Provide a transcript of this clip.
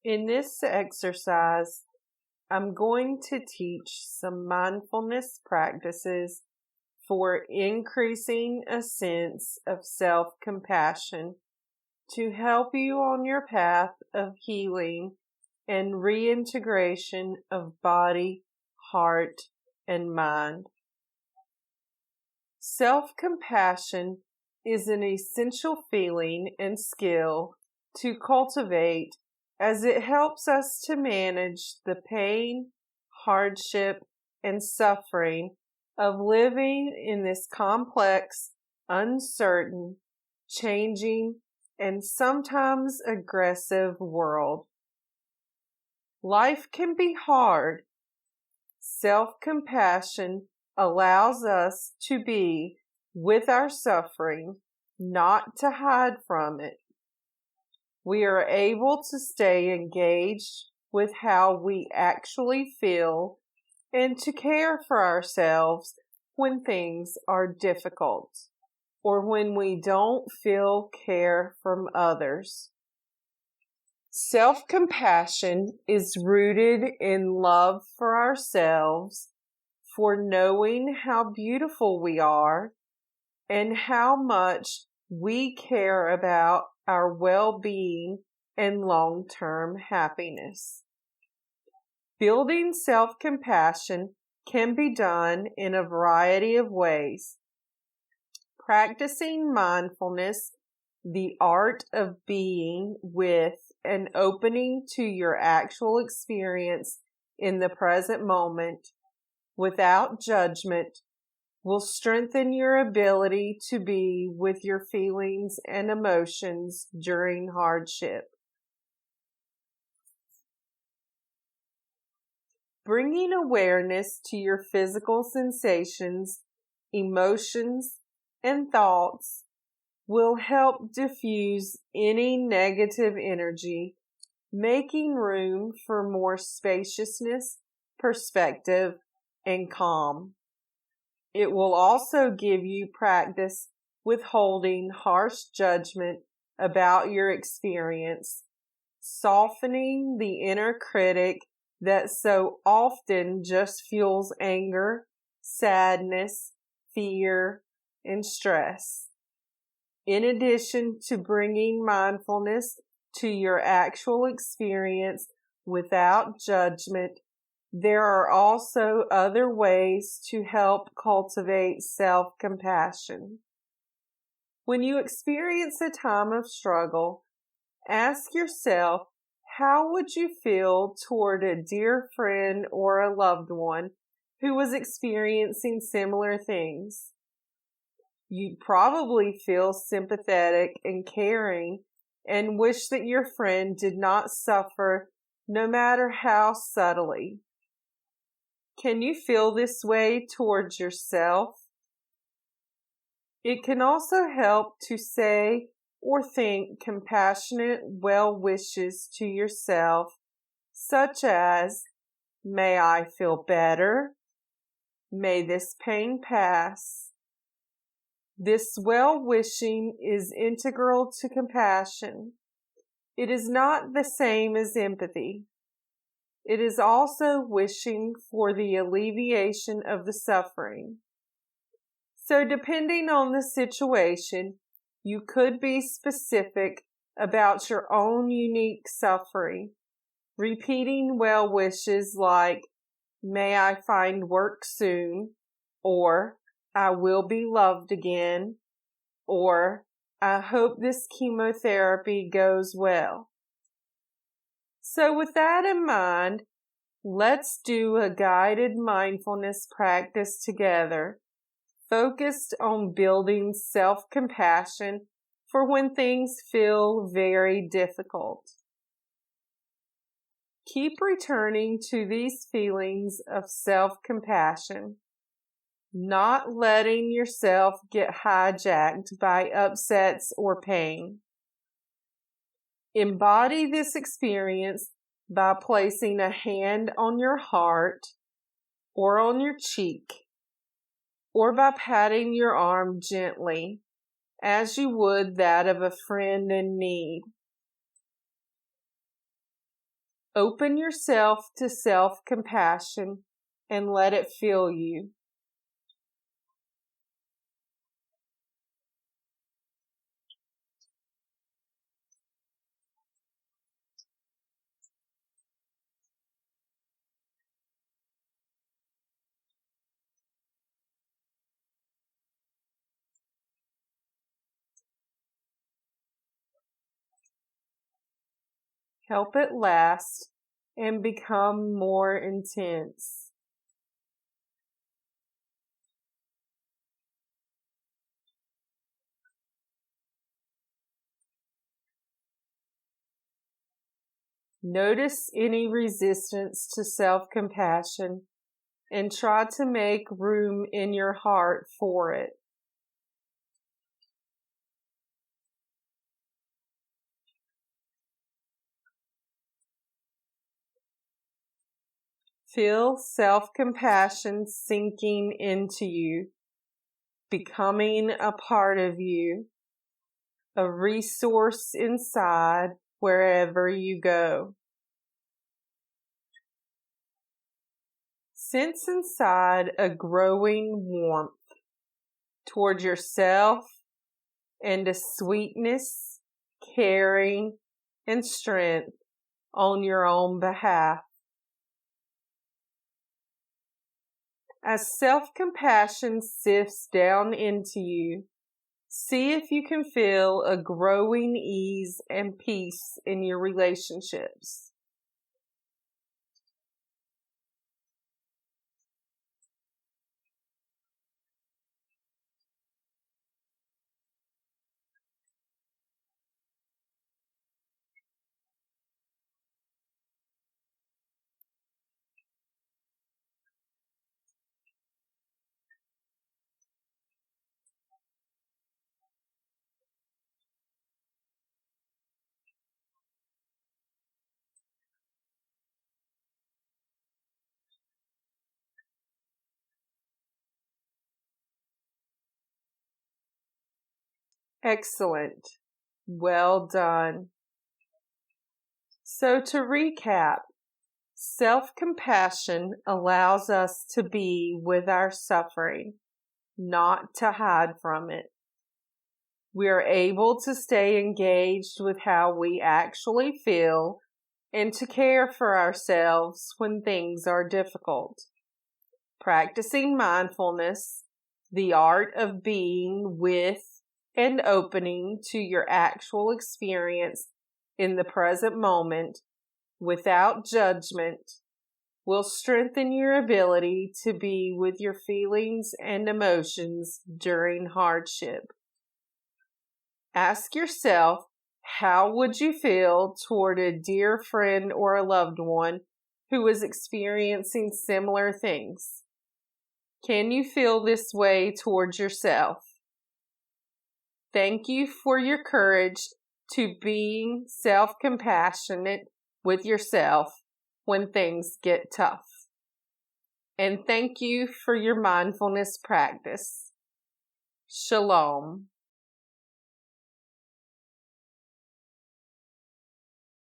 In this exercise, I'm going to teach some mindfulness practices for increasing a sense of self-compassion to help you on your path of healing and reintegration of body, heart, and mind. Self-compassion is an essential feeling and skill to cultivate as it helps us to manage the pain, hardship, and suffering of living in this complex, uncertain, changing, and sometimes aggressive world. Life can be hard. Self-compassion allows us to be with our suffering, not to hide from it. We are able to stay engaged with how we actually feel and to care for ourselves when things are difficult or when we don't feel care from others. Self-compassion is rooted in love for ourselves, for knowing how beautiful we are and how much we care about our well-being and long-term happiness. Building self-compassion can be done in a variety of ways. Practicing mindfulness, the art of being with and opening to your actual experience in the present moment without judgment, will strengthen your ability to be with your feelings and emotions during hardship. Bringing awareness to your physical sensations, emotions, and thoughts will help diffuse any negative energy, making room for more spaciousness, perspective, and calm. It will also give you practice with holding harsh judgment about your experience, softening the inner critic that so often just fuels anger, sadness, fear, and stress. In addition to bringing mindfulness to your actual experience without judgment, there are also other ways to help cultivate self-compassion. When you experience a time of struggle, ask yourself, how would you feel toward a dear friend or a loved one who was experiencing similar things? You'd probably feel sympathetic and caring and wish that your friend did not suffer, no matter how subtly. Can you feel this way towards yourself? It can also help to say or think compassionate well wishes to yourself, such as, may I feel better, may this pain pass. This well-wishing is integral to compassion. It is not the same as empathy. It is also wishing for the alleviation of the suffering. So depending on the situation, you could be specific about your own unique suffering, repeating well wishes like, may I find work soon, or I will be loved again, or I hope this chemotherapy goes well. So with that in mind, let's do a guided mindfulness practice together, focused on building self-compassion for when things feel very difficult. Keep returning to these feelings of self-compassion, not letting yourself get hijacked by upsets or pain. Embody this experience by placing a hand on your heart or on your cheek, or by patting your arm gently as you would that of a friend in need. Open yourself to self-compassion and let it fill you. Help it last and become more intense. Notice any resistance to self-compassion and try to make room in your heart for it. Feel self-compassion sinking into you, becoming a part of you, a resource inside wherever you go. Sense inside a growing warmth toward yourself and a sweetness, caring, and strength on your own behalf. As self-compassion sifts down into you, see if you can feel a growing ease and peace in your relationships. Excellent. Well done. So to recap, self-compassion allows us to be with our suffering, not to hide from it. We are able to stay engaged with how we actually feel and to care for ourselves when things are difficult. Practicing mindfulness, the art of being with and opening to your actual experience in the present moment without judgment, will strengthen your ability to be with your feelings and emotions during hardship. Ask yourself, how would you feel toward a dear friend or a loved one who is experiencing similar things? Can you feel this way towards yourself? Thank you for your courage to being self-compassionate with yourself when things get tough. And thank you for your mindfulness practice. Shalom.